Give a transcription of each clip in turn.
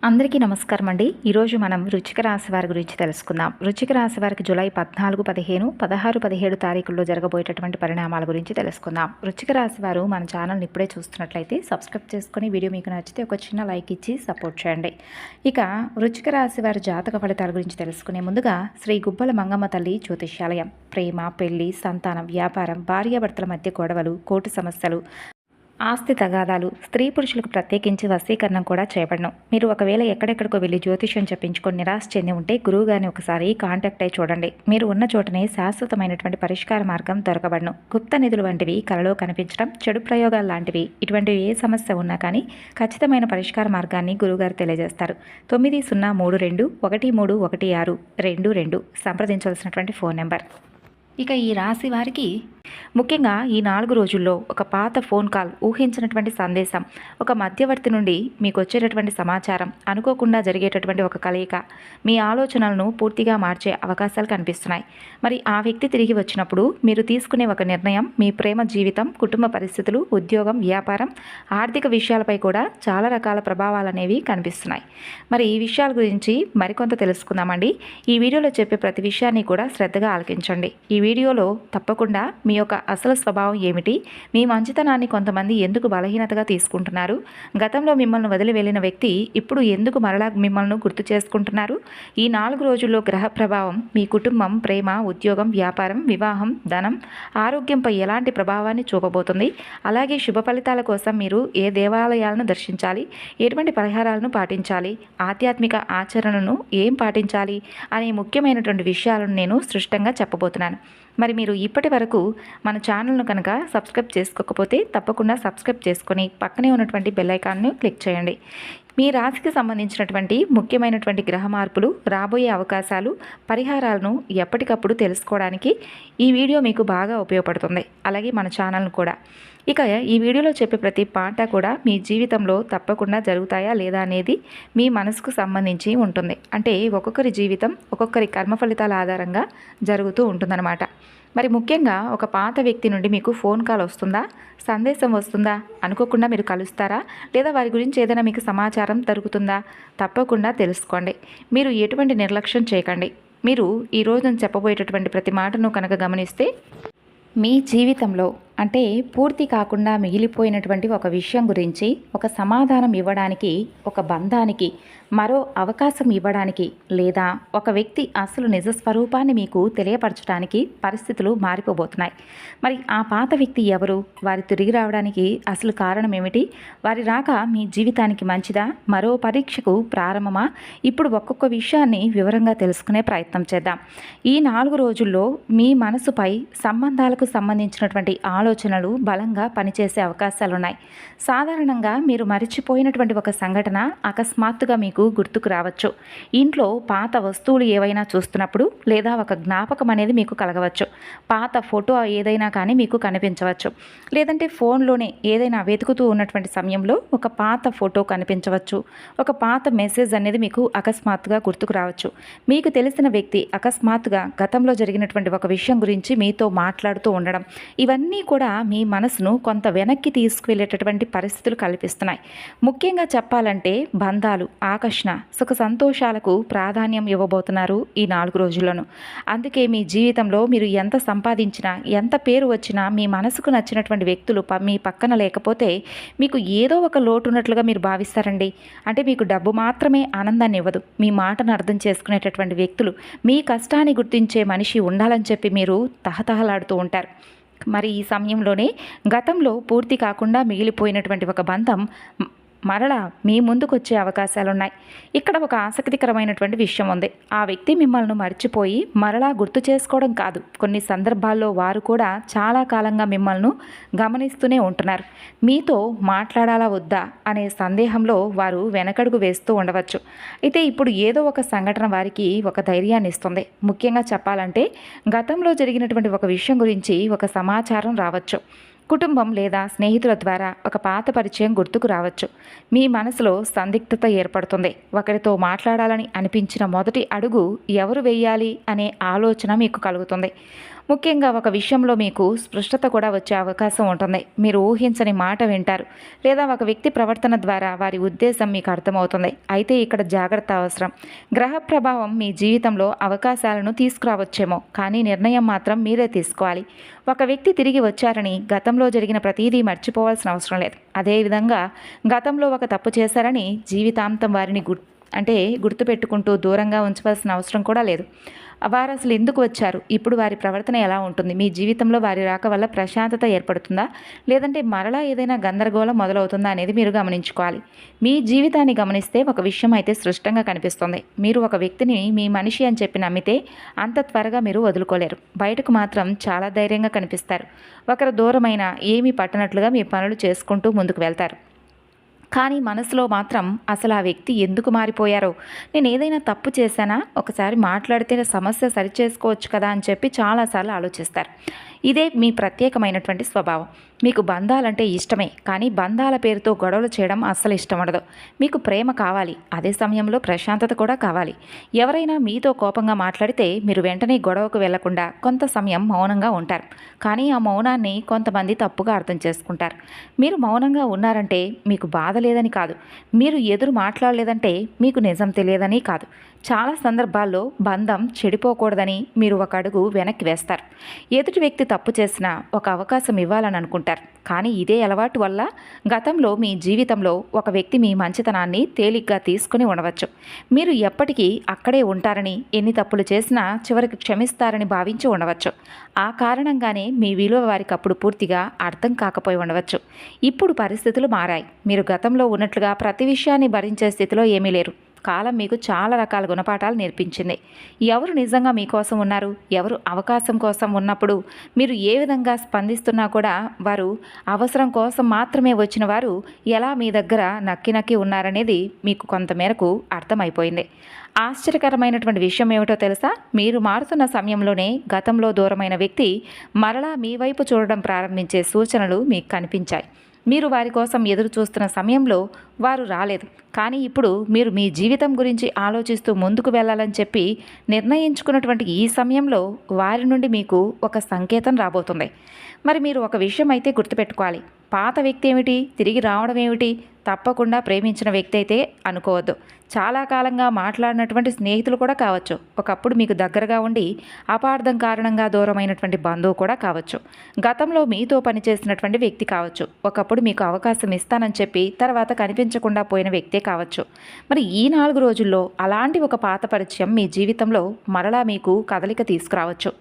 అందరికీ నమస్కారం అండి. ఈరోజు మనం వృశ్చిక రాశి వారి గురించి తెలుసుకుందాం. వృశ్చిక రాశి వారికి జూలై 14, 15, 16, 17 తారీఖుల్లో జరగబోయేటటువంటి పరిణామాల గురించి తెలుసుకుందాం. వృశ్చిక రాశి వారు మన ఛానల్ని ఇప్పుడే చూస్తున్నట్లయితే సబ్స్క్రైబ్ చేసుకుని వీడియో మీకు నచ్చితే ఒక చిన్న లైక్ ఇచ్చి సపోర్ట్ చేయండి. ఇక వృశ్చిక రాశి వారి జాతక ఫలితాల గురించి తెలుసుకునే ముందుగా శ్రీ గుబ్బల మంగమ్మ తల్లి జ్యోతిష్యాలయం ప్రేమ, పెళ్లి, సంతానం, వ్యాపారం, భార్యాభర్తల మధ్య గొడవలు, కోర్టు సమస్యలు, ఆస్తి తగాదాలు, స్త్రీ పురుషులకు ప్రత్యేకించి వశీకరణం కూడా చేయబడను. మీరు ఒకవేళ ఎక్కడెక్కడికో వెళ్ళి జ్యోతిష్యం చెప్పించుకొని నిరాశ చెంది ఉంటే గురువుగారిని ఒకసారి కాంటాక్ట్ అయి చూడండి. మీరు ఉన్న చోటనే శాశ్వతమైనటువంటి పరిష్కార మార్గం దొరకబడను. గుప్త నిధులు వంటివి కలలో కనిపించడం, చెడు ప్రయోగాలు లాంటివి ఇటువంటివి ఏ సమస్య ఉన్నా కానీ ఖచ్చితమైన పరిష్కార మార్గాన్ని గురువుగారు తెలియజేస్తారు. 9032131622 సంప్రదించవలసినటువంటి ఫోన్ నెంబర్. ఇక ఈ రాశి వారికి ముఖ్యంగా ఈ 4 రోజుల్లో ఒక పాత ఫోన్ కాల్, ఊహించినటువంటి సందేశం, ఒక మధ్యవర్తి నుండి మీకు వచ్చేటటువంటి సమాచారం, అనుకోకుండా జరిగేటటువంటి ఒక కలయిక మీ ఆలోచనలను పూర్తిగా మార్చే అవకాశాలు కనిపిస్తున్నాయి. మరి ఆ వ్యక్తి తిరిగి వచ్చినప్పుడు మీరు తీసుకునే ఒక నిర్ణయం మీ ప్రేమ జీవితం, కుటుంబ పరిస్థితులు, ఉద్యోగం, వ్యాపారం, ఆర్థిక విషయాలపై కూడా చాలా రకాల ప్రభావాలు అనేవి కనిపిస్తున్నాయి. మరి ఈ విషయాల గురించి మరికొంత తెలుసుకుందామండి. ఈ వీడియోలో చెప్పే ప్రతి విషయాన్ని కూడా శ్రద్ధగా ఆలకించండి. ఈ వీడియోలో తప్పకుండా మీ యొక్క అసలు స్వభావం ఏమిటి, మీ మంచితనాన్ని కొంతమంది ఎందుకు బలహీనతగా తీసుకుంటున్నారు, గతంలో మిమ్మల్ని వదిలి వెళ్ళిన వ్యక్తి ఇప్పుడు ఎందుకు మరలా మిమ్మల్ని గుర్తు చేసుకుంటున్నారు, ఈ 4 రోజుల్లో గ్రహ ప్రభావం మీ కుటుంబం, ప్రేమ, ఉద్యోగం, వ్యాపారం, వివాహం, ధనం, ఆరోగ్యంపై ఎలాంటి ప్రభావాన్ని చూపబోతుంది, అలాగే శుభ ఫలితాల కోసం మీరు ఏ దేవాలయాలను దర్శించాలి, ఎటువంటి పరిహారాలను పాటించాలి, ఆధ్యాత్మిక ఆచరణను ఏం పాటించాలి అనే ముఖ్యమైనటువంటి విషయాలను నేను స్పష్టంగా చెప్పబోతున్నాను. మరి మీరు ఇప్పటి వరకు మన ఛానల్ను కనుక సబ్స్క్రైబ్ చేసుకోకపోతే తప్పకుండా సబ్స్క్రైబ్ చేసుకొని పక్కనే ఉన్నటువంటి బెల్ ఐకాన్ను క్లిక్ చేయండి. మీ రాశికి సంబంధించినటువంటి ముఖ్యమైనటువంటి గ్రహ మార్పులు, రాబోయే అవకాశాలు, పరిహారాలను ఎప్పటికప్పుడు తెలుసుకోవడానికి ఈ వీడియో మీకు బాగా ఉపయోగపడుతుంది. అలాగే మన ఛానల్ను కూడా. ఇక ఈ వీడియోలో చెప్పే ప్రతి పాట కూడా మీ జీవితంలో తప్పకుండా జరుగుతాయా లేదా అనేది మీ మనసుకు సంబంధించి ఉంటుంది. అంటే ఒక్కొక్కరి జీవితం ఒక్కొక్కరి కర్మ ఫలితాల ఆధారంగా జరుగుతూ ఉంటుందన్నమాట. మరి ముఖ్యంగా ఒక పాత వ్యక్తి నుండి మీకు ఫోన్ కాల్ వస్తుందా, సందేశం వస్తుందా, అనుకోకుండా మీరు కలుస్తారా, లేదా వారి గురించి ఏదైనా మీకు సమాచారం దొరుకుతుందా, తప్పకుండా తెలుసుకోండి. మీరు ఎటువంటి నిర్లక్ష్యం చేయకండి. మీరు ఈరోజు నేను చెప్పబోయేటటువంటి ప్రతి మాటను కనుక గమనిస్తే మీ జీవితంలో అంటే పూర్తి కాకుండా మిగిలిపోయినటువంటి ఒక విషయం గురించి ఒక సమాధానం ఇవ్వడానికి, ఒక బంధానికి మరో అవకాశం ఇవ్వడానికి, లేదా ఒక వ్యక్తి అసలు నిజ స్వరూపాన్ని మీకు తెలియపరచడానికి పరిస్థితులు మారిపోబోతున్నాయి. మరి ఆ పాత వ్యక్తి ఎవరు, వారి తిరిగి రావడానికి అసలు కారణం ఏమిటి, వారి రాక మీ జీవితానికి మంచిదా, మరో పరీక్షకు ప్రారంభమా, ఇప్పుడు ఒక్కొక్క విషయాన్ని వివరంగా తెలుసుకునే ప్రయత్నం చేద్దాం. ఈ 4 రోజుల్లో మీ మనసుపై సంబంధాలకు సంబంధించినటువంటి ఆలోచనలు బలంగా పనిచేసే అవకాశాలున్నాయి. సాధారణంగా మీరు మరిచిపోయినటువంటి ఒక సంఘటన అకస్మాత్తుగా మీకు గుర్తుకు రావచ్చు. ఇంట్లో పాత వస్తువులు ఏవైనా చూస్తున్నప్పుడు, లేదా ఒక జ్ఞాపకం అనేది మీకు కలగవచ్చు. పాత ఫోటో ఏదైనా కానీ మీకు కనిపించవచ్చు. లేదంటే ఫోన్లోనే ఏదైనా వెతుకుతూ ఉన్నటువంటి సమయంలో ఒక పాత ఫోటో కనిపించవచ్చు. ఒక పాత మెసేజ్ అనేది మీకు అకస్మాత్తుగా గుర్తుకు రావచ్చు. మీకు తెలిసిన వ్యక్తి అకస్మాత్తుగా గతంలో జరిగినటువంటి ఒక విషయం గురించి మీతో మాట్లాడుతూ ఉండడం, ఇవన్నీ కూడా మీ మనసును కొంత వెనక్కి తీసుకువెళ్ళేటటువంటి పరిస్థితులు కల్పిస్తున్నాయి. ముఖ్యంగా చెప్పాలంటే బంధాలు, ఆకర్షణ, సుఖ సంతోషాలకు ప్రాధాన్యం ఇవ్వబోతున్నారు ఈ 4 రోజుల్లోనూ. అందుకే మీ జీవితంలో మీరు ఎంత సంపాదించినా, ఎంత పేరు వచ్చినా, మీ మనసుకు నచ్చినటువంటి వ్యక్తులు మీ పక్కన లేకపోతే మీకు ఏదో ఒక లోటు ఉన్నట్లుగా మీరు భావిస్తారండి. అంటే మీకు డబ్బు మాత్రమే ఆనందాన్ని ఇవ్వదు. మీ మాటను అర్థం చేసుకునేటటువంటి వ్యక్తులు, మీ కష్టాన్ని గుర్తించే మనిషి ఉండాలని చెప్పి మీరు తహతహలాడుతూ ఉంటారు. మరి ఈ సమయంలోనే గతంలో పూర్తి కాకుండా మిగిలిపోయినటువంటి ఒక బంధం మరలా మీ ముందుకు వచ్చే అవకాశాలున్నాయి. ఇక్కడ ఒక ఆసక్తికరమైనటువంటి విషయం ఉంది. ఆ వ్యక్తి మిమ్మల్ని మర్చిపోయి మరలా గుర్తు చేసుకోవడం కాదు, కొన్ని సందర్భాల్లో వారు కూడా చాలా కాలంగా మిమ్మల్ని గమనిస్తూనే ఉంటున్నారు. మీతో మాట్లాడాలా వద్దా అనే సందేహంలో వారు వెనకడుగు వేస్తూ ఉండవచ్చు. అయితే ఇప్పుడు ఏదో ఒక సంఘటన వారికి ఒక ధైర్యాన్ని ఇస్తుంది. ముఖ్యంగా చెప్పాలంటే గతంలో జరిగినటువంటి ఒక విషయం గురించి ఒక సమాచారం రావచ్చు. కుటుంబం లేదా స్నేహితుల ద్వారా ఒక పాత పరిచయం గుర్తుకు రావచ్చు. మీ మనసులో సందిగ్ధత ఏర్పడుతుంది. ఒకరితో మాట్లాడాలని అనిపించిన మొదటి అడుగు ఎవరు వేయాలి అనే ఆలోచన మీకు కలుగుతుంది. ముఖ్యంగా ఒక విషయంలో మీకు స్పష్టత కూడా వచ్చే అవకాశం ఉంటుంది. మీరు ఊహించని మాట వింటారు, లేదా ఒక వ్యక్తి ప్రవర్తన ద్వారా వారి ఉద్దేశం మీకు అర్థమవుతుంది. అయితే ఇక్కడ జాగ్రత్త అవసరం. గ్రహ ప్రభావం మీ జీవితంలో అవకాశాలను తీసుకురావచ్చేమో, కానీ నిర్ణయం మాత్రం మీరే తీసుకోవాలి. ఒక వ్యక్తి తిరిగి వచ్చారని గతంలో జరిగిన ప్రతీదీ మర్చిపోవాల్సిన అవసరం లేదు. అదేవిధంగా గతంలో ఒక తప్పు చేశారని జీవితాంతం వారిని గుర్తుపెట్టుకుంటూ దూరంగా ఉంచవలసిన అవసరం కూడా లేదు. వారు అసలు ఎందుకు వచ్చారు, ఇప్పుడు వారి ప్రవర్తన ఎలా ఉంటుంది, మీ జీవితంలో వారి రాక వల్ల ప్రశాంతత ఏర్పడుతుందా, లేదంటే మరలా ఏదైనా గందరగోళం మొదలవుతుందా అనేది మీరు గమనించుకోవాలి. మీ జీవితాన్ని గమనిస్తే ఒక విషయం అయితే స్పష్టంగా కనిపిస్తుంది. మీరు ఒక వ్యక్తిని మీ మనిషి అని చెప్పి నమ్మితే అంత త్వరగా మీరు వదులుకోలేరు. బయటకు మాత్రం చాలా ధైర్యంగా కనిపిస్తారు. ఒకరు దూరమైన ఏమీ పట్టనట్లుగా మీ పనులు చేసుకుంటూ ముందుకు వెళ్తారు. కానీ మనసులో మాత్రం అసలు ఆ వ్యక్తి ఎందుకు మారిపోయారో, నేను ఏదైనా తప్పు చేశానా, ఒకసారి మాట్లాడితే సమస్య సరిచేసుకోవచ్చు కదా అని చెప్పి చాలాసార్లు ఆలోచిస్తారు. ఇదే మీ ప్రత్యేకమైనటువంటి స్వభావం. మీకు బంధాలంటే ఇష్టమే, కానీ బంధాల పేరుతో గొడవలు చేయడం అస్సలు ఇష్టం ఉండదు. మీకు ప్రేమ కావాలి, అదే సమయంలో ప్రశాంతత కూడా కావాలి. ఎవరైనా మీతో కోపంగా మాట్లాడితే మీరు వెంటనే గొడవకు వెళ్లకుండా కొంత సమయం మౌనంగా ఉంటారు. కానీ ఆ మౌనాన్ని కొంతమంది తప్పుగా అర్థం చేసుకుంటారు. మీరు మౌనంగా ఉన్నారంటే మీకు బాధ లేదని కాదు, మీరు ఎదురు మాట్లాడలేదంటే మీకు నిజం తెలియదని కాదు. చాలా సందర్భాల్లో బంధం చెడిపోకూడదని మీరు ఒక అడుగు వెనక్కి వేస్తారు. ఎదుటి వ్యక్తి తప్పు చేసినా ఒక అవకాశం ఇవ్వాలని అనుకుంటారు. కానీ ఇదే అలవాటు వల్ల గతంలో మీ జీవితంలో ఒక వ్యక్తి మీ మంచితనాన్ని తేలిగ్గా తీసుకుని ఉండవచ్చు. మీరు ఎప్పటికీ అక్కడే ఉంటారని, ఎన్ని తప్పులు చేసినా చివరికి క్షమిస్తారని భావించి ఉండవచ్చు. ఆ కారణంగానే మీ విలువ వారికి అప్పుడు పూర్తిగా అర్థం కాకపోయి ఉండవచ్చు. ఇప్పుడు పరిస్థితులు మారాయి. మీరు గతంలో ఉన్నట్లుగా ప్రతి విషయాన్ని భరించే స్థితిలో ఏమీ లేరు. కాలం మీకు చాలా రకాల గుణపాఠాలు నేర్పించింది. ఎవరు నిజంగా మీకోసం ఉన్నారు, ఎవరు అవకాశం కోసం ఉన్నప్పుడు మీరు ఏ విధంగా స్పందిస్తున్నా కూడా వారు అవసరం కోసం మాత్రమే వచ్చిన వారు ఎలా మీ దగ్గర నక్కి ఉన్నారనేది మీకు కొంతమేరకు అర్థమైపోయింది. ఆశ్చర్యకరమైనటువంటి విషయం ఏమిటో తెలుసా, మీరు మారుతున్న సమయంలోనే గతంలో దూరమైన వ్యక్తి మరలా మీ వైపు చూడడం ప్రారంభించే సూచనలు మీకు కనిపించాయి. మీరు వారి కోసం ఎదురు చూస్తున్న సమయంలో వారు రాలేదు. కానీ ఇప్పుడు మీరు మీ జీవితం గురించి ఆలోచిస్తూ ముందుకు వెళ్ళాలని చెప్పి నిర్ణయించుకున్నటువంటి ఈ సమయంలో వారి నుండి మీకు ఒక సంకేతం రాబోతుంది. మరి మీరు ఒక విషయం అయితే గుర్తుపెట్టుకోవాలి. పాత వ్యక్తి ఏమిటి, తిరిగి రావడం ఏమిటి, తప్పకుండా ప్రేమించిన వ్యక్తి అయితే అనుకోవద్దు. చాలా కాలంగా మాట్లాడినటువంటి స్నేహితులు కూడా కావచ్చు. ఒకప్పుడు మీకు దగ్గరగా ఉండి అపార్థం కారణంగా దూరమైనటువంటి బంధువు కూడా కావచ్చు. గతంలో మీతో పనిచేసినటువంటి వ్యక్తి కావచ్చు. ఒకప్పుడు మీకు అవకాశం ఇస్తానని చెప్పి తర్వాత కనిపించకుండా పోయిన వ్యక్తే కావచ్చు. మరి ఈ 4 రోజుల్లో అలాంటి ఒక పాత పరిచయం మీ జీవితంలో మరలా మీకు కదలిక తీసుకురావచ్చు.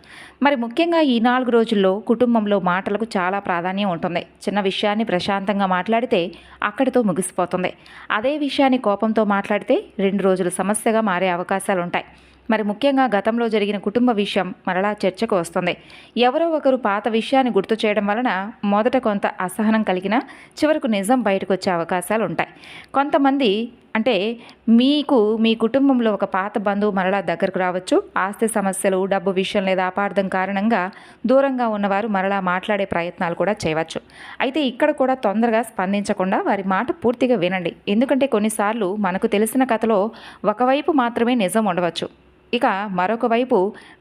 మరి ముఖ్యంగా ఈ 4 రోజుల్లో కుటుంబంలో మాటలకు చాలా ప్రాధాన్యం ఉంటుంది. చిన్న విషయాన్ని ప్రశాంతంగా మాట్లాడితే అక్కడితో ముగిసిపోతుంది. అదే విషయాన్ని కోపంతో మాట్లాడితే 2 రోజులు సమస్యగా మారే అవకాశాలుంటాయి. మరి ముఖ్యంగా గతంలో జరిగిన కుటుంబ విషయం మరలా చర్చకు వస్తుంది. ఎవరో ఒకరు పాత విషయాన్ని గుర్తు చేయడం వలన మొదట కొంత అసహనం కలిగినా చివరకు నిజం బయటకు వచ్చే అవకాశాలు ఉంటాయి. కొంతమంది మీకు మీ కుటుంబంలో ఒక పాత బంధువు మరలా దగ్గరకు రావచ్చు. ఆస్తి సమస్యలు, డబ్బు విషయం లేదా అపార్థం కారణంగా దూరంగా ఉన్నవారు మరలా మాట్లాడే ప్రయత్నాలు కూడా చేయవచ్చు. అయితే ఇక్కడ కూడా తొందరగా స్పందించకుండా వారి మాట పూర్తిగా వినండి. ఎందుకంటే కొన్నిసార్లు మనకు తెలిసిన కథలో ఒకవైపు మాత్రమే నిజం ఉండవచ్చు, ఇక మరొక వైపు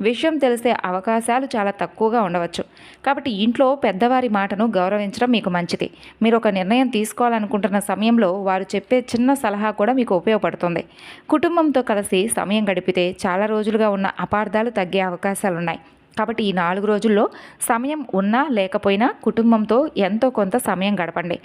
విషయం తెలిసే అవకాశాలు చాలా తక్కువగా ఉండవచ్చు. కాబట్టి ఇంట్లో పెద్దవారి మాటను గౌరవించడం మీకు మంచిది. మీరు ఒక నిర్ణయం తీసుకోవాలనుకుంటున్న సమయంలో వారు చెప్పే చిన్న సలహా కూడా మీకు ఉపయోగపడుతుంది. కుటుంబంతో కలిసి సమయం గడిపితే చాలా రోజులుగా ఉన్న అపార్థాలు తగ్గే అవకాశాలున్నాయి. కాబట్టి ఈ 4 రోజుల్లో సమయం ఉన్నా లేకపోయినా కుటుంబంతో ఎంతో కొంత సమయం గడపండి.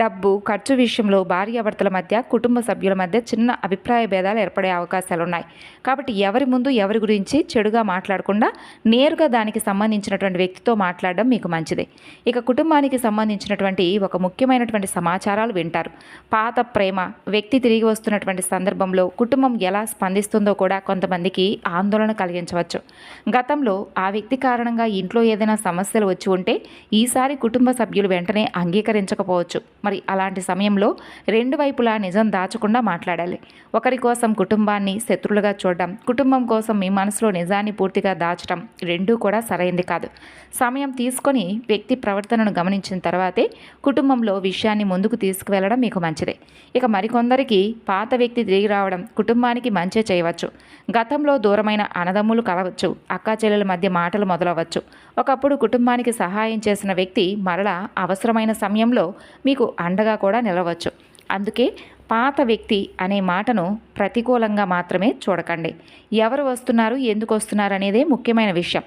డబ్బు ఖర్చు విషయంలో భార్యాభర్తల మధ్య, కుటుంబ సభ్యుల మధ్య చిన్న అభిప్రాయ భేదాలు ఏర్పడే అవకాశాలున్నాయి. కాబట్టి ఎవరి ముందు ఎవరి గురించి చెడుగా మాట్లాడకుండా నేరుగా దానికి సంబంధించినటువంటి వ్యక్తితో మాట్లాడడం మీకు మంచిది. ఇక కుటుంబానికి సంబంధించినటువంటి ఒక ముఖ్యమైనటువంటి సమాచారాలు వింటారు. పాత ప్రేమ వ్యక్తి తిరిగి వస్తున్నటువంటి సందర్భంలో కుటుంబం ఎలా స్పందిస్తుందో కూడా కొంతమందికి ఆందోళన కలిగించవచ్చు. గతంలో ఆ వ్యక్తి కారణంగా ఇంట్లో ఏదైనా సమస్యలు వచ్చి ఉంటే ఈసారి కుటుంబ సభ్యులు వెంటనే అంగీకరించకపోవచ్చు. మరి అలాంటి సమయంలో రెండు వైపులా నిజం దాచకుండా మాట్లాడాలి. ఒకరి కోసం కుటుంబాన్ని శత్రులుగా చూడడం, కుటుంబం కోసం మీ మనసులో నిజాన్ని పూర్తిగా దాచడం రెండూ కూడా సరైంది కాదు. సమయం తీసుకొని వ్యక్తి ప్రవర్తనను గమనించిన తర్వాతే కుటుంబంలో విషయాన్ని ముందుకు తీసుకువెళ్ళడం మీకు మంచిదే. ఇక మరికొందరికి పాత వ్యక్తి తిరిగి రావడం కుటుంబానికి మంచి చేయవచ్చు. గతంలో దూరమైన అన్నదమ్ములు కలవచ్చు, అక్కా చెల్లెల మధ్య మాటలు మొదలవచ్చు. ఒకప్పుడు కుటుంబానికి సహాయం చేసిన వ్యక్తి మరలా అవసరమైన సమయంలో మీకు అండగా కూడా నిలవచ్చు. అందుకే పాత వ్యక్తి అనే మాటను ప్రతికూలంగా మాత్రమే చూడకండి. ఎవరు వస్తున్నారు, ఎందుకు వస్తున్నారు అనేదే ముఖ్యమైన విషయం.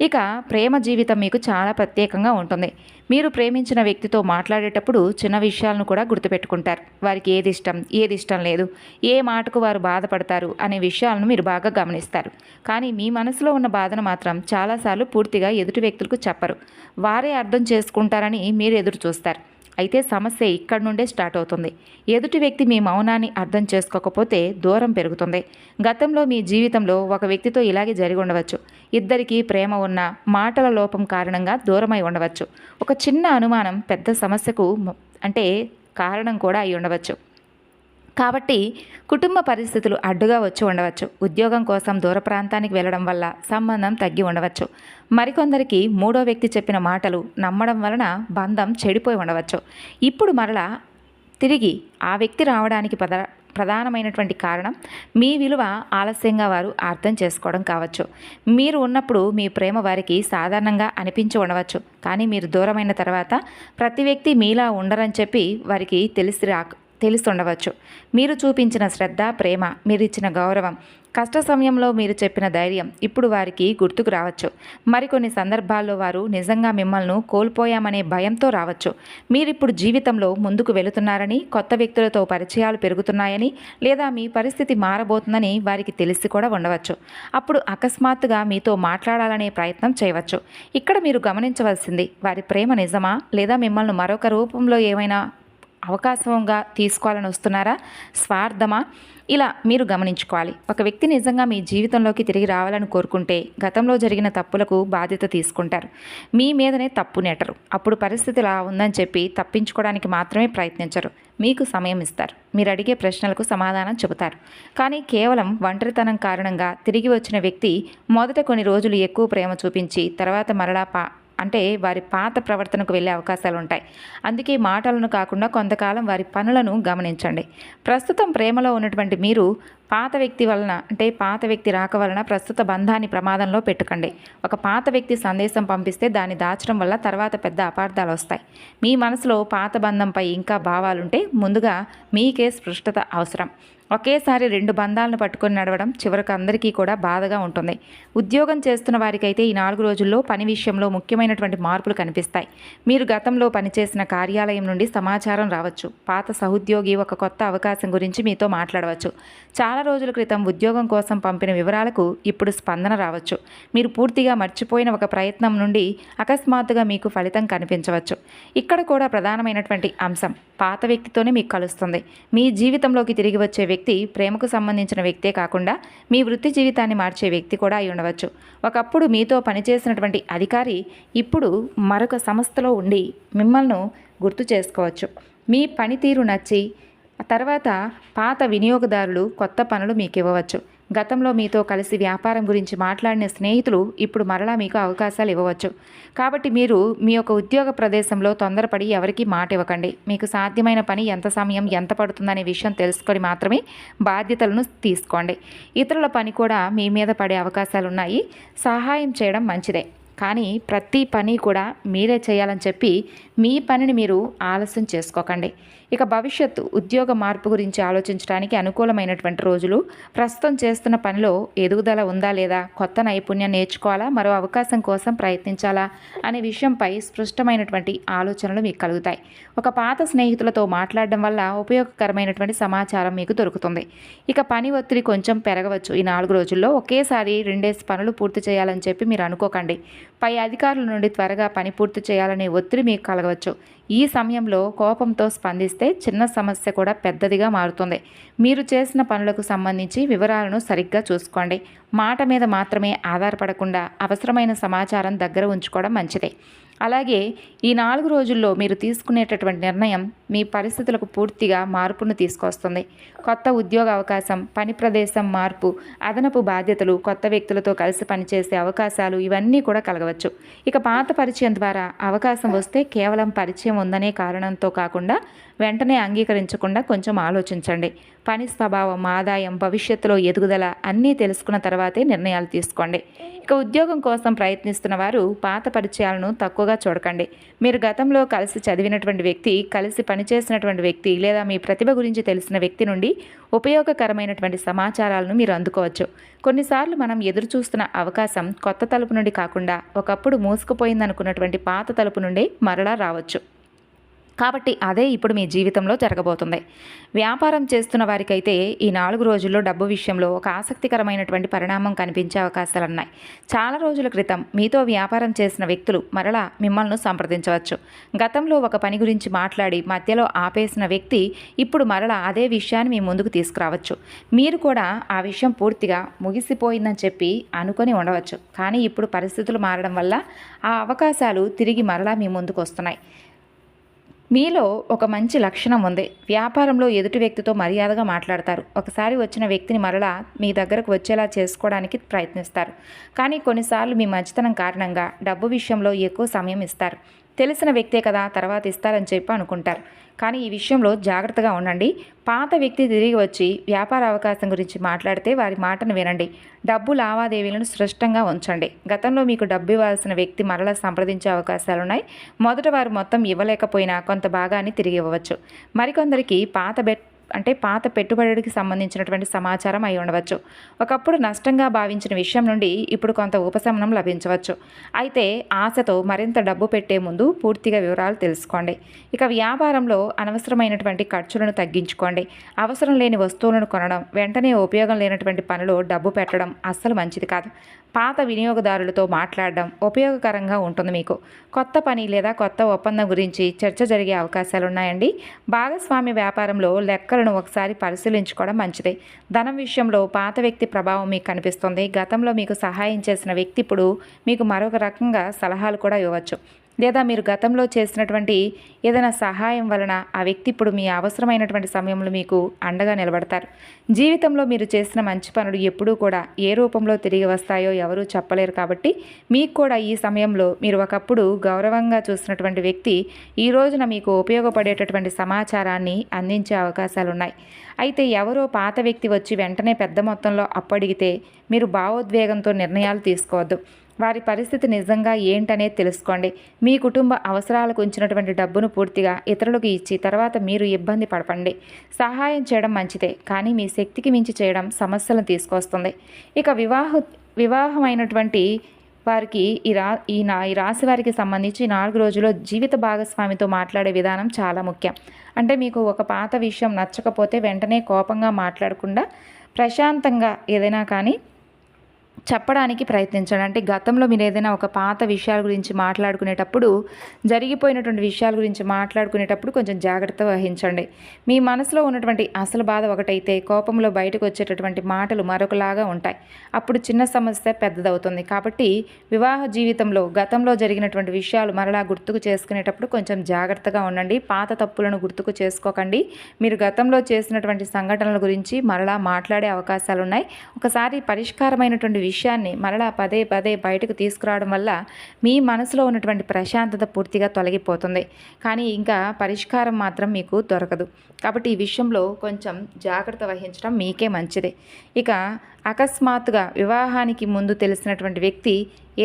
ఇక ప్రేమ జీవితం మీకు చాలా ప్రత్యేకంగా ఉంటుంది. మీరు ప్రేమించిన వ్యక్తితో మాట్లాడేటప్పుడు చిన్న విషయాలను కూడా గుర్తుపెట్టుకుంటారు. వారికి ఏది ఇష్టం లేదు, ఏ మాటకు వారు బాధపడతారు అనే విషయాలను మీరు బాగా గమనిస్తారు. కానీ మీ మనసులో ఉన్న బాధను మాత్రం చాలాసార్లు పూర్తిగా ఎదుటి వ్యక్తులకు చెప్పరు. వారే అర్థం చేసుకుంటారని మీరు ఎదురు చూస్తారు. అయితే సమస్య ఇక్కడి నుండే స్టార్ట్ అవుతుంది. ఎదుటి వ్యక్తి మీ మౌనాన్ని అర్థం చేసుకోకపోతే దూరం పెరుగుతుంది. గతంలో మీ జీవితంలో ఒక వ్యక్తితో ఇలాగే జరిగి ఉండవచ్చు. ఇద్దరికీ ప్రేమ ఉన్న మాటల లోపం కారణంగా దూరమై ఉండవచ్చు. ఒక చిన్న అనుమానం పెద్ద సమస్యకు కారణం కూడా అయి ఉండవచ్చు. కాబట్టి కుటుంబ పరిస్థితులు అడ్డుగా వచ్చి ఉండవచ్చు. ఉద్యోగం కోసం దూర ప్రాంతానికి వెళ్ళడం వల్ల సంబంధం తగ్గి ఉండవచ్చు. మరికొందరికి మూడో వ్యక్తి చెప్పిన మాటలు నమ్మడం వలన బంధం చెడిపోయి ఉండవచ్చు. ఇప్పుడు మరలా తిరిగి ఆ వ్యక్తి రావడానికి ప్రధానమైనటువంటి కారణం మీ విలువ ఆలస్యంగా వారు అర్థం చేసుకోవడం కావచ్చు. మీరు ఉన్నప్పుడు మీ ప్రేమ వారికి సాధారణంగా అనిపించి ఉండవచ్చు. కానీ మీరు దూరమైన తర్వాత ప్రతి వ్యక్తి మీలా ఉండరని చెప్పి వారికి తెలుస్తుండవచ్చు. మీరు చూపించిన శ్రద్ధ, ప్రేమ, మీరిచ్చిన గౌరవం, కష్ట సమయంలో మీరు చెప్పిన ధైర్యం ఇప్పుడు వారికి గుర్తుకు రావచ్చు. మరికొన్ని సందర్భాల్లో వారు నిజంగా మిమ్మల్ని కోల్పోయామనే భయంతో రావచ్చు. మీరిప్పుడు జీవితంలో ముందుకు వెళుతున్నారని, కొత్త వ్యక్తులతో పరిచయాలు పెరుగుతున్నాయని, లేదా మీ పరిస్థితి మారబోతుందని వారికి తెలిసి కూడా ఉండవచ్చు. అప్పుడు అకస్మాత్తుగా మీతో మాట్లాడాలనే ప్రయత్నం చేయవచ్చు. ఇక్కడ మీరు గమనించవలసింది వారి ప్రేమ నిజమా, లేదా మిమ్మల్ని మరొక రూపంలో ఏమైనా అవకాశంగా తీసుకోవాలని వస్తున్నారా, స్వార్థమా, ఇలా మీరు గమనించుకోవాలి. ఒక వ్యక్తి నిజంగా మీ జీవితంలోకి తిరిగి రావాలని కోరుకుంటే గతంలో జరిగిన తప్పులకు బాధ్యత తీసుకుంటారు. మీ మీదనే తప్పు నెట్టరు. అప్పుడు పరిస్థితి ఇలా ఉందని చెప్పి తప్పించుకోవడానికి మాత్రమే ప్రయత్నించరు. మీకు సమయం ఇస్తారు. మీరు అడిగే ప్రశ్నలకు సమాధానం చెబుతారు. కానీ కేవలం ఒంటరితనం కారణంగా తిరిగి వచ్చిన వ్యక్తి మొదట కొన్ని రోజులు ఎక్కువ ప్రేమ చూపించి తర్వాత మరలా వారి పాత ప్రవర్తనకు వెళ్ళే అవకాశాలు ఉంటాయి. అందుకే మాటలను కాకుండా కొంతకాలం వారి పనులను గమనించండి. ప్రస్తుతం ప్రేమలో ఉన్నటువంటి మీరు పాత వ్యక్తి రాక వలన ప్రస్తుత బంధాన్ని ప్రమాదంలో పెట్టుకండి. ఒక పాత వ్యక్తి సందేశం పంపిస్తే దాన్ని దాచడం వల్ల తర్వాత పెద్ద అపార్థాలు వస్తాయి. మీ మనసులో పాత బంధంపై ఇంకా భావాలుంటే ముందుగా మీకే స్పష్టత అవసరం. ఒకేసారి రెండు బంధాలను పట్టుకొని నడవడం చివరికి అందరికీ కూడా బాధగా ఉంటుంది. ఉద్యోగం చేస్తున్న వారికైతే ఈ 4 రోజుల్లో పని విషయంలో ముఖ్యమైనటువంటి మార్పులు కనిపిస్తాయి. మీరు గతంలో పనిచేసిన కార్యాలయం నుండి సమాచారం రావచ్చు. పాత సహోద్యోగి ఒక కొత్త అవకాశం గురించి మీతో మాట్లాడవచ్చు. చాలా రోజుల క్రితం ఉద్యోగం కోసం పంపిన వివరాలకు ఇప్పుడు స్పందన రావచ్చు. మీరు పూర్తిగా మర్చిపోయిన ఒక ప్రయత్నం నుండి అకస్మాత్తుగా మీకు ఫలితం కనిపించవచ్చు. ఇక్కడ కూడా ప్రధానమైనటువంటి అంశం పాత వ్యక్తితోనే మీకు కలుస్తుంది. మీ జీవితంలోకి తిరిగి వచ్చే వ్యక్తి ప్రేమకు సంబంధించిన వ్యక్తే కాకుండా మీ వృత్తి జీవితాన్ని మార్చే వ్యక్తి కూడా అయి ఉండవచ్చు. ఒకప్పుడు మీతో పనిచేసినటువంటి అధికారి ఇప్పుడు మరొక సంస్థలో ఉండి మిమ్మల్ని గుర్తు చేసుకోవచ్చు. మీ పనితీరు నచ్చి తర్వాత పాత వినియోగదారులు కొత్త పనులు మీకు ఇవ్వవచ్చు. గతంలో మీతో కలిసి వ్యాపారం గురించి మాట్లాడిన స్నేహితులు ఇప్పుడు మరలా మీకు అవకాశాలు ఇవ్వవచ్చు. కాబట్టి మీరు మీ యొక్క ఉద్యోగ ప్రదేశంలో తొందరపడి ఎవరికీ మాట ఇవ్వకండి. మీకు సాధ్యమైన పని ఎంత సమయం ఎంత పడుతుందనే విషయం తెలుసుకొని మాత్రమే బాధ్యతలను తీసుకోండి. ఇతరుల పని కూడా మీ మీద పడే అవకాశాలు ఉన్నాయి. సహాయం చేయడం మంచిదే, కానీ ప్రతి పని కూడా మీరే చేయాలని చెప్పి మీ పనిని మీరు ఆలస్యం చేసుకోకండి. ఇక భవిష్యత్తు ఉద్యోగ మార్పు గురించి ఆలోచించడానికి అనుకూలమైనటువంటి రోజులు. ప్రస్తుతం చేస్తున్న పనిలో ఎదుగుదల ఉందా లేదా, కొత్త నైపుణ్యం నేర్చుకోవాలా, మరో అవకాశం కోసం ప్రయత్నించాలా అనే విషయంపై స్పష్టమైనటువంటి ఆలోచనలు మీకు కలుగుతాయి. ఒక పాత స్నేహితులతో మాట్లాడడం వల్ల ఉపయోగకరమైనటువంటి సమాచారం మీకు దొరుకుతుంది. ఇక పని ఒత్తిడి కొంచెం పెరగవచ్చు. ఈ 4 రోజుల్లో ఒకేసారి 2 పనులు పూర్తి చేయాలని చెప్పి మీరు అనుకోకండి. పై అధికారుల నుండి త్వరగా పని పూర్తి చేయాలనే ఒత్తిడి మీకు కలగవచ్చు. ఈ సమయంలో కోపంతో స్పందిస్తే చిన్న సమస్య కూడా పెద్దదిగా మారుతుంది. మీరు చేసిన పనులకు సంబంధించి వివరాలను సరిగ్గా చూసుకోండి. మాట మీద మాత్రమే ఆధారపడకుండా అవసరమైన సమాచారం దగ్గర ఉంచుకోవడం మంచిదే. అలాగే ఈ 4 రోజుల్లో మీరు తీసుకునేటటువంటి నిర్ణయం మీ పరిస్థితులకు పూర్తిగా మార్పును తీసుకొస్తుంది. కొత్త ఉద్యోగ అవకాశం, పని ప్రదేశం మార్పు, అదనపు బాధ్యతలు, కొత్త వ్యక్తులతో కలిసి పనిచేసే అవకాశాలు ఇవన్నీ కూడా కలగవచ్చు. ఇక పాత పరిచయం ద్వారా అవకాశం వస్తే కేవలం పరిచయం ఉందనే కారణంతో కాకుండా వెంటనే అంగీకరించకుండా కొంచెం ఆలోచించండి. పని స్వభావం, ఆదాయం, భవిష్యత్తులో ఎదుగుదల అన్నీ తెలుసుకున్న తర్వాతే నిర్ణయాలు తీసుకోండి. ఇక ఉద్యోగం కోసం ప్రయత్నిస్తున్న వారు పాత పరిచయాలను తక్కువగా చూడకండి. మీరు గతంలో కలిసి చదివినటువంటి వ్యక్తి, కలిసి పనిచేసినటువంటి వ్యక్తి లేదా మీ ప్రతిభ గురించి తెలిసిన వ్యక్తి నుండి ఉపయోగకరమైనటువంటి సమాచారాలను మీరు అందుకోవచ్చు. కొన్నిసార్లు మనం ఎదురు చూస్తున్న అవకాశం కొత్త తలుపు నుండి కాకుండా ఒకప్పుడు మూసుకుపోయిందనుకున్నటువంటి పాత తలుపు నుండి మరలా రావచ్చు. కాబట్టి అదే ఇప్పుడు మీ జీవితంలో జరగబోతుంది. వ్యాపారం చేస్తున్న వారికైతే ఈ 4 రోజుల్లో డబ్బు విషయంలో ఒక ఆసక్తికరమైనటువంటి పరిణామం కనిపించే అవకాశాలున్నాయి. చాలా రోజుల క్రితం మీతో వ్యాపారం చేసిన వ్యక్తులు మరలా మిమ్మల్ని సంప్రదించవచ్చు. గతంలో ఒక పని గురించి మాట్లాడి మధ్యలో ఆపేసిన వ్యక్తి ఇప్పుడు మరలా అదే విషయాన్ని మీ ముందుకు తీసుకురావచ్చు. మీరు కూడా ఆ విషయం పూర్తిగా ముగిసిపోయిందని చెప్పి అనుకొని ఉండవచ్చు. కానీ ఇప్పుడు పరిస్థితులు మారడం వల్ల ఆ అవకాశాలు తిరిగి మరలా మీ ముందుకు వస్తున్నాయి. మీలో ఒక మంచి లక్షణం ఉంది. వ్యాపారంలో ఎదుటి వ్యక్తితో మర్యాదగా మాట్లాడతారు. ఒకసారి వచ్చిన వ్యక్తిని మరలా మీ దగ్గరకు వచ్చేలా చేసుకోవడానికి ప్రయత్నిస్తారు. కానీ కొన్నిసార్లు మీ మంచితనం కారణంగా డబ్బు విషయంలో ఎక్కువ సమయం ఇస్తారు. తెలిసిన వ్యక్తే కదా తర్వాత ఇస్తారని చెప్పి అనుకుంటారు. కానీ ఈ విషయంలో జాగ్రత్తగా ఉండండి. పాత వ్యక్తి తిరిగి వచ్చి వ్యాపార అవకాశం గురించి మాట్లాడితే వారి మాటను వినండి. డబ్బు లావాదేవీలను స్పష్టంగా ఉంచండి. గతంలో మీకు డబ్బు ఇవ్వాల్సిన వ్యక్తి మరలా సంప్రదించే అవకాశాలున్నాయి. మొదట వారు మొత్తం ఇవ్వలేకపోయినా కొంత భాగాన్ని తిరిగి ఇవ్వవచ్చు. మరికొందరికి పాత పెట్టుబడికి సంబంధించినటువంటి సమాచారం అయి ఉండవచ్చు. ఒకప్పుడు నష్టంగా భావించిన విషయం నుండి ఇప్పుడు కొంత ఉపశమనం లభించవచ్చు. అయితే ఆశతో మరింత డబ్బు పెట్టే ముందు పూర్తిగా వివరాలు తెలుసుకోండి. ఇక వ్యాపారంలో అనవసరమైనటువంటి ఖర్చులను తగ్గించుకోండి. అవసరం లేని వస్తువులను కొనడం, వెంటనే ఉపయోగం లేనటువంటి పనిలో డబ్బు పెట్టడం అస్సలు మంచిది కాదు. పాత వినియోగదారులతో మాట్లాడడం ఉపయోగకరంగా ఉంటుంది. మీకు కొత్త పని లేదా కొత్త ఒప్పందం గురించి చర్చ జరిగే అవకాశాలు ఉన్నాయండి. భాగస్వామ్య వ్యాపారంలో లెక్కలను ఒకసారి పరిశీలించుకోవడం మంచిదే. ధనం విషయంలో పాత వ్యక్తి ప్రభావం మీకు కనిపిస్తుంది. గతంలో మీకు సహాయం చేసిన వ్యక్తి ఇప్పుడు మీకు మరొక రకంగా సలహాలు కూడా ఇవ్వచ్చు. లేదా మీరు గతంలో చేసినటువంటి ఏదైనా సహాయం వలన ఆ వ్యక్తి ఇప్పుడు మీ అవసరమైనటువంటి సమయంలో మీకు అండగా నిలబడతారు. జీవితంలో మీరు చేసిన మంచి పనులు ఎప్పుడూ కూడా ఏ రూపంలో తిరిగి వస్తాయో ఎవరూ చెప్పలేరు. కాబట్టి మీకు కూడా ఈ సమయంలో మీరు ఒకప్పుడు గౌరవంగా చూసినటువంటి వ్యక్తి ఈ రోజున మీకు ఉపయోగపడేటటువంటి సమాచారాన్ని అందించే అవకాశాలు ఉన్నాయి. అయితే ఎవరో పాత వ్యక్తి వచ్చి వెంటనే పెద్ద మొత్తంలో అప్పు అడిగితే మీరు భావోద్వేగంతో నిర్ణయాలు తీసుకోవద్దు. వారి పరిస్థితి నిజంగా ఏంటనేది తెలుసుకోండి. మీ కుటుంబ అవసరాలకు ఉంచినటువంటి డబ్బును పూర్తిగా ఇతరులకు ఇచ్చి తర్వాత మీరు ఇబ్బంది పడకండి. సహాయం చేయడం మంచిదే, కానీ మీ శక్తికి మించి చేయడం సమస్యలను తీసుకొస్తుంది. ఇక వివాహమైనటువంటి వారికి ఈ రాశి వారికి సంబంధించి 4 రోజుల్లో జీవిత భాగస్వామితో మాట్లాడే విధానం చాలా ముఖ్యం. అంటే మీకు ఒక పాత విషయం నచ్చకపోతే వెంటనే కోపంగా మాట్లాడకుండా ప్రశాంతంగా ఏదైనా కానీ చెప్పడానికి ప్రయత్నించండి. అంటే గతంలో మీరు ఏదైనా ఒక పాత విషయాల గురించి మాట్లాడుకునేటప్పుడు, జరిగిపోయినటువంటి విషయాల గురించి మాట్లాడుకునేటప్పుడు కొంచెం జాగ్రత్త వహించండి. మీ మనసులో ఉన్నటువంటి అసలు బాధ ఒకటైతే కోపంలో బయటకు వచ్చేటటువంటి మాటలు మరొకలాగా ఉంటాయి. అప్పుడు చిన్న సమస్య పెద్దదవుతుంది. కాబట్టి వివాహ జీవితంలో గతంలో జరిగినటువంటి విషయాలు మరలా గుర్తుకు చేసుకునేటప్పుడు కొంచెం జాగ్రత్తగా ఉండండి. పాత తప్పులను గుర్తుకు చేసుకోకండి. మీరు గతంలో చేసినటువంటి సంఘటనల గురించి మరలా మాట్లాడే అవకాశాలు ఉన్నాయి. ఒకసారి పరిష్కారమైనటువంటి విషయాన్ని మరలా పదే పదే బయటకు తీసుకురావడం వల్ల మీ మనసులో ఉన్నటువంటి ప్రశాంతత పూర్తిగా తొలగిపోతుంది. కానీ ఇంకా పరిష్కారం మాత్రం మీకు దొరకదు. కాబట్టి ఈ విషయంలో కొంచెం జాగ్రత్త వహించడం మీకే మంచిది. ఇక అకస్మాత్తుగా వివాహానికి ముందు తెలిసినటువంటి వ్యక్తి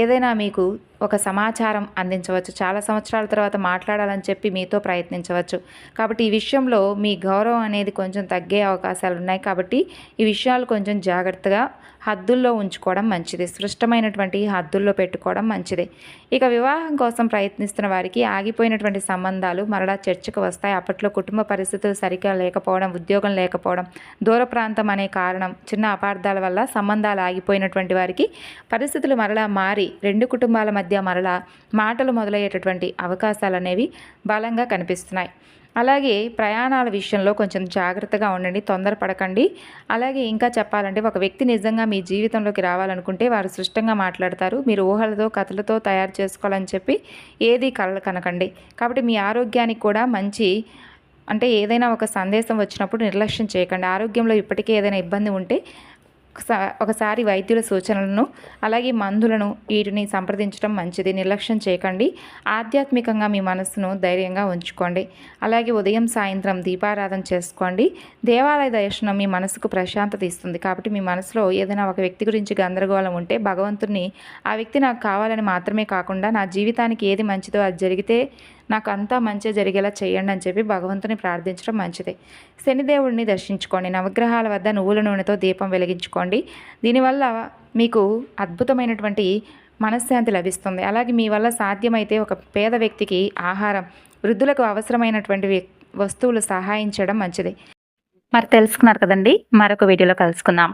ఏదైనా మీకు ఒక సమాచారం అందించవచ్చు. చాలా సంవత్సరాల తర్వాత మాట్లాడాలని చెప్పి మీతో ప్రయత్నించవచ్చు. కాబట్టి ఈ విషయంలో మీ గౌరవం అనేది కొంచెం తగ్గే అవకాశాలు ఉన్నాయి. కాబట్టి ఈ విషయాలు కొంచెం జాగ్రత్తగా హద్దుల్లో ఉంచుకోవడం మంచిది. స్పష్టమైనటువంటి హద్దుల్లో పెట్టుకోవడం మంచిది. ఇక వివాహం కోసం ప్రయత్నిస్తున్న వారికి ఆగిపోయినటువంటి సంబంధాలు మరలా చర్చకు వస్తాయి. అప్పట్లో కుటుంబ పరిస్థితులు సరిగ్గా లేకపోవడం, ఉద్యోగం లేకపోవడం, దూర ప్రాంతం అనే కారణం, చిన్న అపార్థాల వల్ల సంబంధాలు ఆగిపోయినటువంటి వారికి పరిస్థితులు మరలా మారి 2 కుటుంబాల మధ్య మరలా మాటలు మొదలయ్యేటటువంటి అవకాశాలు అనేవి బలంగా కనిపిస్తున్నాయి. అలాగే ప్రయాణాల విషయంలో కొంచెం జాగ్రత్తగా ఉండండి, తొందరపడకండి. అలాగే ఇంకా చెప్పాలంటే ఒక వ్యక్తి నిజంగా మీ జీవితంలోకి రావాలనుకుంటే వారు స్పష్టంగా మాట్లాడతారు. మీరు ఊహలతో, కథలతో తయారు చేసుకోవాలని చెప్పి ఏది కలలు కనకండి. కాబట్టి మీ ఆరోగ్యానికి కూడా మంచి అంటే ఏదైనా ఒక సందేశం వచ్చినప్పుడు నిర్లక్ష్యం చేయకండి. ఆరోగ్యంలో ఇప్పటికే ఏదైనా ఇబ్బంది ఉంటే ఒకసారి వైద్యుల సూచనలను అలాగే మందులను వీటిని సంప్రదించడం మంచిది. నిర్లక్ష్యం చేయకండి. ఆధ్యాత్మికంగా మీ మనసును ధైర్యంగా ఉంచుకోండి. అలాగే ఉదయం సాయంత్రం దీపారాధన చేసుకోండి. దేవాలయ దర్శనం మీ మనసుకు ప్రశాంతత ఇస్తుంది. కాబట్టి మీ మనసులో ఏదైనా ఒక వ్యక్తి గురించి గందరగోళం ఉంటే భగవంతుని ఆ వ్యక్తి నాకు కావాలని మాత్రమే కాకుండా నా జీవితానికి ఏది మంచిదో అది జరిగితే నాకు అంతా మంచిగా జరిగేలా చేయండి అని చెప్పి భగవంతుని ప్రార్థించడం మంచిది. శనిదేవుడిని దర్శించుకోండి. నవగ్రహాల వద్ద నువ్వుల నూనెతో దీపం వెలిగించుకోండి. దీనివల్ల మీకు అద్భుతమైనటువంటి మనశ్శాంతి లభిస్తుంది. అలాగే మీ వల్ల సాధ్యమైతే ఒక పేద వ్యక్తికి ఆహారం, వృద్ధులకు అవసరమైనటువంటి వస్తువులు సహాయం చేయడం మంచిది. మరి తెలుసుకున్నారు కదండి, మరొక వీడియోలో కలుసుకుందాం.